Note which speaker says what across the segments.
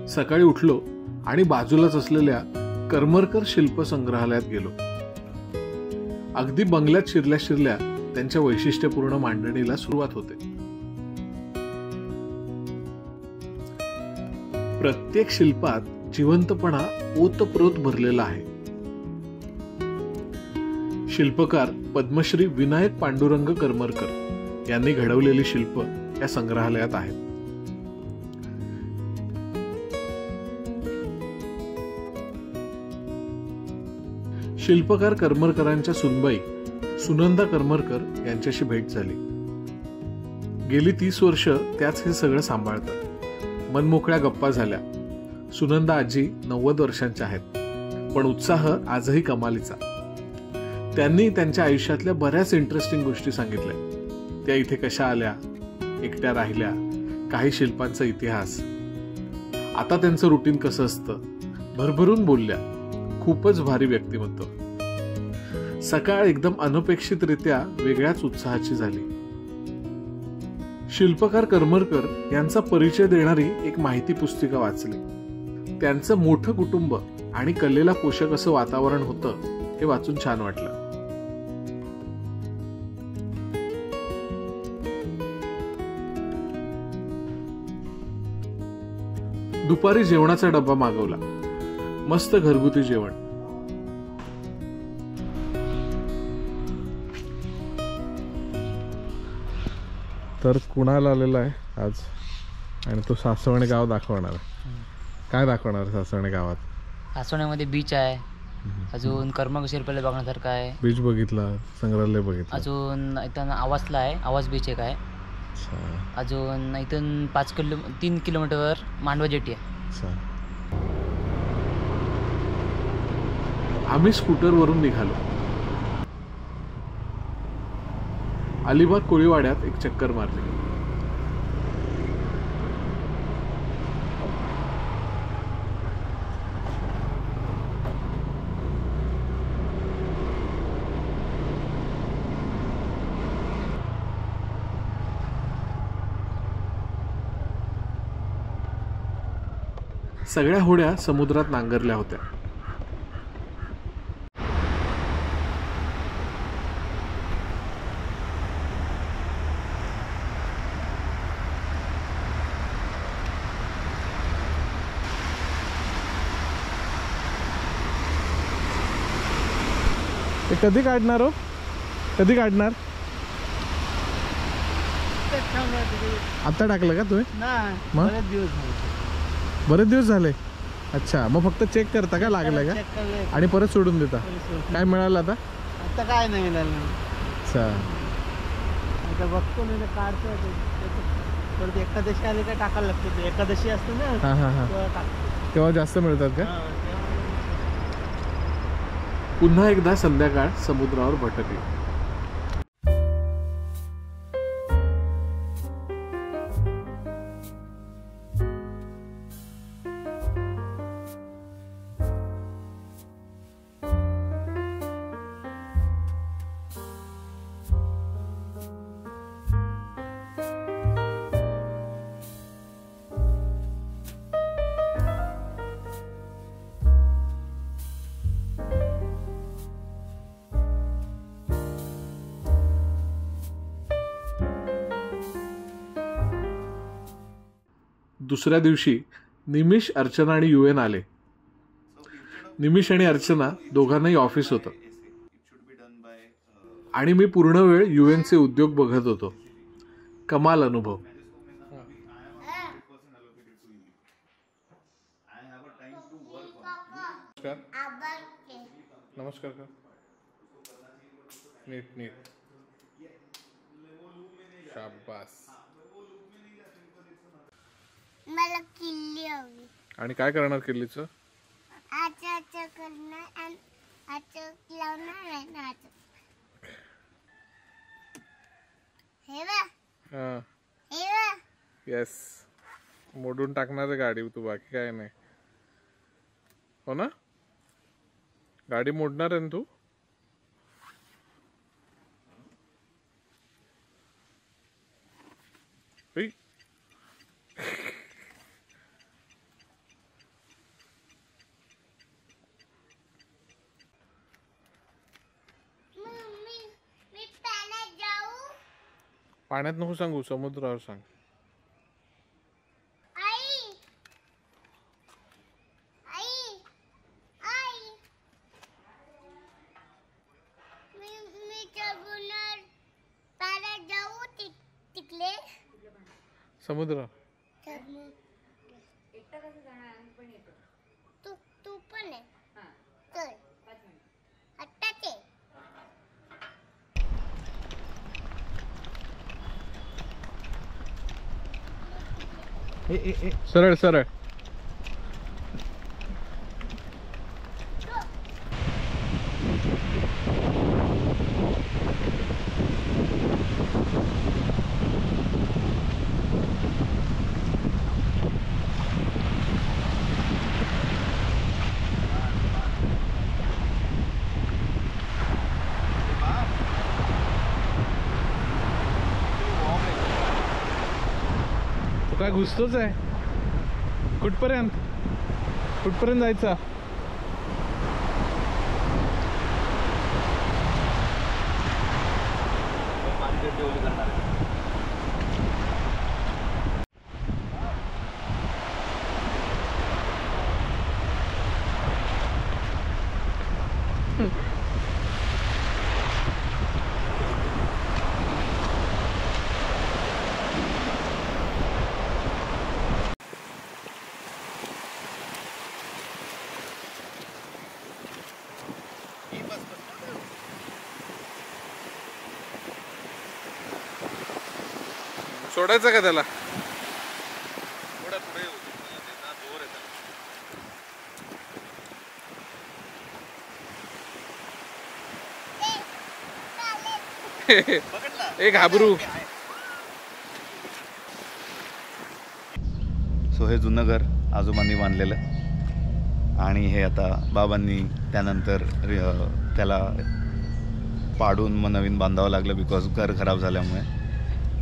Speaker 1: सकाळी उठलो आणि बाजूलाच असलेल्या करमरकर शिल्प संग्रहालयात गेलो. अगदी बंगल्यात शिरल्या शिरल्या त्यांच्या वैशिष्ट्यपूर्ण मांडणीला सुरुवात होते. प्रत्येक शिल्पात जिवंतपणा ओतप्रोत भरलेला आहे. शिल्पकार पद्मश्री विनायक पांडुरंग करमरकर यांनी घडवलेली शिल्प या संग्रहालयात आहेत. शिल्पकार करमरकरांच्या सुनबाई सुनंदा करमरकर यांच्याशी भेट झाली. गेली 30 वर्ष त्याच हे सगळं सांभाळतात. मनमोकळ्या गप्पा झाल्या. सुनंदा आजी 90 वर्षांच्या आहेत, पण उत्साह आजही कमालीचा. त्यांनी त्यांच्या आयुष्यातल्या बऱ्याच इंटरेस्टिंग गोष्टी सांगितल्या. त्या इथे कशा आल्या, एकट्या राहिल्या, काही शिल्पांचा इतिहास, आता त्यांचं रुटीन कसं असतं, भरभरून बोलल्या. खूपच भारी व्यक्तिमत्व. सकाळ एकदम अनपेक्षितरित्या वेगळ्याच उत्साहाची झाली. शिल्पकार करमरकर यांचा परिचय देणारी एक माहिती पुस्तिका वाचली. त्यांचं मोठं कुटुंब आणि कलेला पोषक असं वातावरण होतं हे वाचून छान वाटलं. दुपारी जेवणाचा डब्बा मागवला. मस्त घरगुती जेवण. तर कुणाल आलेला आहे आज आणि तो सासवणे गाव दाखवणार आहे. काय दाखवणार आहे सासवणे गावात?
Speaker 2: सासवण्यामध्ये बीच आहे, अजून कर्मग शिल्पालय बघण्यासारखं आहे.
Speaker 1: बीच बघितला, संग्रहालय बघितलं,
Speaker 2: अजून इथं आवासला आहे, आवास बीच एक आहे. अजून इथून 3 किलोमीटरवर मांडवा जेटी आहे.
Speaker 1: आम्ही स्कूटरवरून निघालो. अलिबाग कोळीवाड्यात एक चक्कर मारली. सगळ्या होड्या समुद्रात नांगरल्या होत्या. कधी काढणार हो? कधी काढणार? आता टाकलं का तुम्ही? बरेच दिवस झाले. अच्छा, मग फक्त चेक करता का लागलं का आणि परत सोडून देता? काय मिळालं आता?
Speaker 3: आता काय नाही मिळालं.
Speaker 1: अच्छा,
Speaker 3: आता बघतो नाही काढतो. परत एकादशी आली का टाकायला लागतो. एकादशी असते ना.
Speaker 1: हा हा हा, तेव्हा जास्त मिळतात का? पुन्हा एकदा संध्याकाळ समुद्रावर भटकली. दुसऱ्या दिवशी निमिष, अर्चना आणि युएन आले. निमिष आणि अर्चना दोघांनाही ऑफिस होतं आणि मी पूर्ण वेळ युएनचे उद्योग बघत होतो. कमाल अनुभव. नमस्कार का? नीट नीट. शाबास.
Speaker 4: मला किल्ली हवी.
Speaker 1: आणि काय करणार किल्लीचं?
Speaker 4: अच्छा करणार आणि अच्छा लावणार आहे ना. हे बघ.
Speaker 1: हां,
Speaker 4: हे बघ.
Speaker 1: येस. मोडून टाकणार आहे गाडी तू, बाकी काय नाही. हो ना? गाडी मोडणार आहे ना तू? पाण्यात नको सांगू, समुद्रावर सांग.
Speaker 4: आई आई आई मी जगुणार पाण्यात जाऊ तिकडे
Speaker 1: समुद्र.
Speaker 4: तू पण आहे चल आत्ताच आहे.
Speaker 1: सरळ सरळ. तू काय घुसतोच आहे. कुठपर्यंत कुठपर्यंत जायचा. सोडायचं का त्याला. एक घाबरू.
Speaker 5: सो हे जुनं घर आजोबांनी बांधलेलं आणि हे आता बाबांनी त्यानंतर त्याला पाडून मग नवीन बांधावं लागलं बिकॉज घर खराब झाल्यामुळे.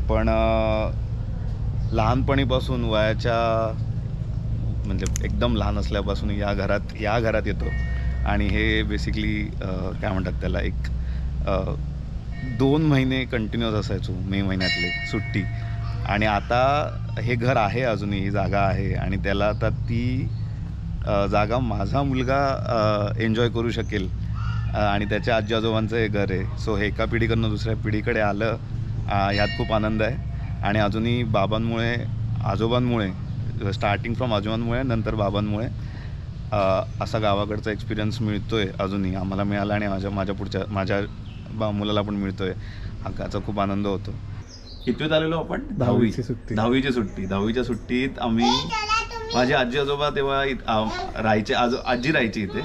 Speaker 5: पण लहानपणीपासून वयाच्या म्हणजे एकदम लहान असल्यापासून या घरात येतो आणि हे बेसिकली काय म्हणतात त्याला एक 2 महिने कंटिन्यूअस असायचो मे महिन्यातले सुट्टी. आणि आता हे घर आहे अजूनही, ही जागा आहे आणि त्याला आता ती जागा माझा मुलगा एन्जॉय करू शकेल आणि त्याच्या आजी आजोबांचं हे घर आहे. सो हे एका पिढीकडनं दुसऱ्या पिढीकडे आलं ह्यात खूप आनंद आहे. आणि अजूनही आजोबांमुळे स्टार्टिंग फ्रॉम आजोबांमुळे नंतर बाबांमुळे असा गावाकडचा एक्सपिरियन्स मिळतो आहे अजूनही आम्हाला मिळाला आणि माझ्या मुलाला पण मिळतो आहे. हा खूप आनंद होतो. कितवीत आलेलो आपण. 10वीची सुट्टीत आम्ही माझे आजी आजोबा तेव्हा राहायचे. आजी राहायची इथे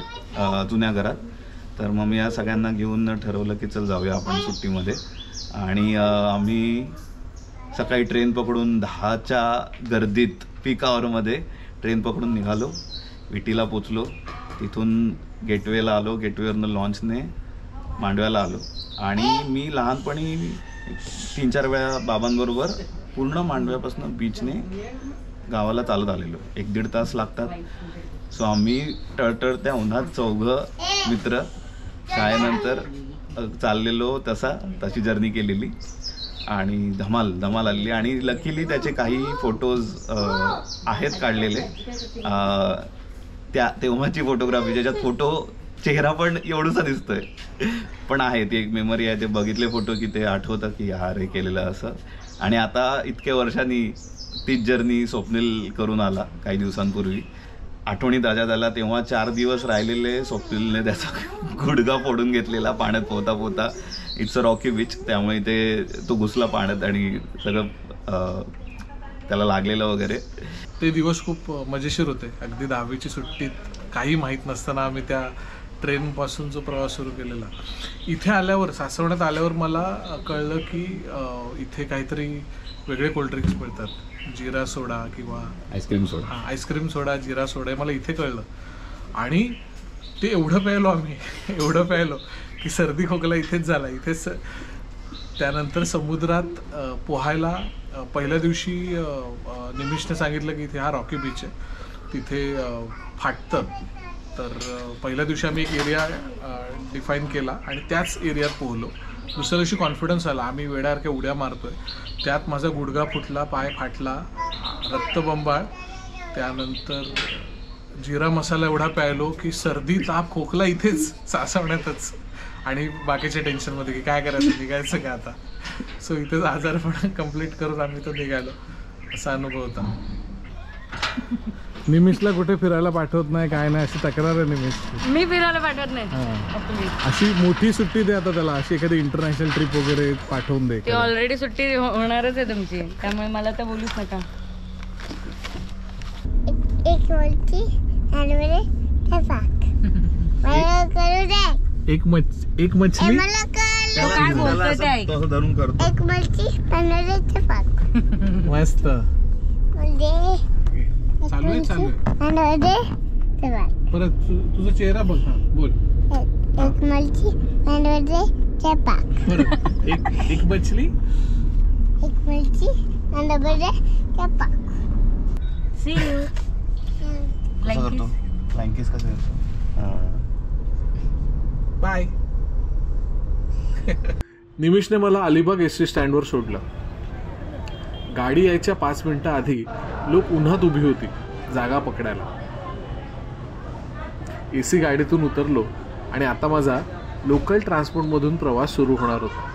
Speaker 5: जुन्या घरात. तर मग मी या सगळ्यांना घेऊन ठरवलं की चल जाऊया आपण सुट्टीमध्ये. आणि आम्ही सकाळी ट्रेन पकडून 10च्या गर्दीत पीक आवरमध्ये ट्रेन पकडून निघालो. विटीला पोचलो. तिथून गेटवेला आलो. गेटवेवरनं लॉन्चने मांडव्याला आलो. आणि मी लहानपणी 3-4 वेळा बाबांबरोबर पूर्ण मांडव्यापासून बीचने गावाला चालत आलेलो. 1-1.5 तास लागतात. सो आम्ही टळटळत्या उन्हात 4 मित्र शाळेनंतर चाललेलो तशी जर्नी केलेली आणि धमाल आलेली. आणि लकीली त्याचे काही फोटोज आहेत काढलेले. तेव्हाची फोटोग्राफी ज्याच्यात फोटो चेहरा पण एवढंसा दिसतोय पण आहे ती एक मेमरी आहे. ते बघितले फोटो की ते आठवतं की यार हे केलेलं असं. आणि आता इतक्या वर्षांनी तीच जर्नी स्वप्नील करून आला काही दिवसांपूर्वी. आठवणी ताज्या झाला. तेव्हा 4 दिवस राहिलेले स्वप्नीलने त्याचा गुडघा फोडून घेतलेला पाण्यात पोहता. It's a Rocky beach. त्यामुळे तो घुसला पाण्यात आणि सगळं त्याला लागलेलं वगैरे.
Speaker 1: ते दिवस खूप मजेशीर होते. अगदी 10वीची सुट्टीत काही माहीत नसताना आम्ही त्या ट्रेनपासून जो प्रवास सुरू केलेला. इथे आल्यावर सासवण्यात आल्यावर मला कळलं की इथे काहीतरी वेगळे कोल्ड्रिंक्स मिळतात. जिरा सोडा किंवा
Speaker 5: आईस्क्रीम सोडा.
Speaker 1: आईस्क्रीम सोडा, जिरा सोडा हे मला इथे कळलं. आणि ते एवढं प्यायलो आम्ही की सर्दी खोकला इथेच झाला. इथेच त्यानंतर समुद्रात पोहायला पहिल्या दिवशी निमिषने सांगितलं की इथे हा रॉकी बीच आहे, तिथे फाटतं. तर पहिल्या दिवशी आम्ही एक एरिया डिफाईन केला आणि त्याच एरियात पोहलो. दुसऱ्या दिवशी कॉन्फिडन्स आला. आम्ही वेड्यासारख्या उड्या मारतोय, त्यात माझा गुडघा फुटला, पाय फाटला, रक्तबंबाळ. त्यानंतर जिरा मसाला एवढा प्यायलो की सर्दी, ताप, खोकला इथेच सासवण्यातच, आणि बाकीच्या टेन्शनमध्ये की काय करायचं, निघायचं का आता. सो इथेच आजारपण कंप्लीट करून आम्ही तो निघालो. असा अनुभव होता. निमिषला कुठे फिरायला पाठवत नाही, काय नाही, अशी तक्रार आहे निमिष.
Speaker 6: मी फिरायला पाठवत नाही.
Speaker 1: अशी मोठी सुट्टी दे आता त्याला, अशी एखादी इंटरनॅशनल ट्रिप वगैरे पाठवून दे.
Speaker 6: ती ऑलरेडी सुट्टी होणारच आहे तुमची, त्यामुळे मला तर बोलूच नका.
Speaker 4: एक मच्छी आणि मला ठेपाक. मला करू दे.
Speaker 1: एक मछली.
Speaker 4: मला
Speaker 6: तो काय बोलतोय ते ऐक.
Speaker 5: तसं धरून करतो.
Speaker 4: एक मच्छी आणि ठेपाक.
Speaker 1: मस्त.
Speaker 4: दे.
Speaker 1: चालू आहे.
Speaker 4: आणि ठेपाक.
Speaker 1: परत तुझा चेहरा बघ. हा बोल.
Speaker 4: एक मच्छी आणि ठेपाक.
Speaker 1: परत एक मछली.
Speaker 4: एक मच्छी आणि ठेपाक.
Speaker 6: C you.
Speaker 5: कसं करतो? फ्लाइंग किस कसं करतो?
Speaker 1: बाय. निमिषने मला अलिबाग एसटी स्टँडवर सोडलं. गाडी यायच्या 5 मिनिटं आधी लोक उन्हात उभी होती जागा पकडायला. AC गाडीतून उतरलो आणि आता माझा लोकल ट्रान्सपोर्टमधून प्रवास सुरू होणार होता.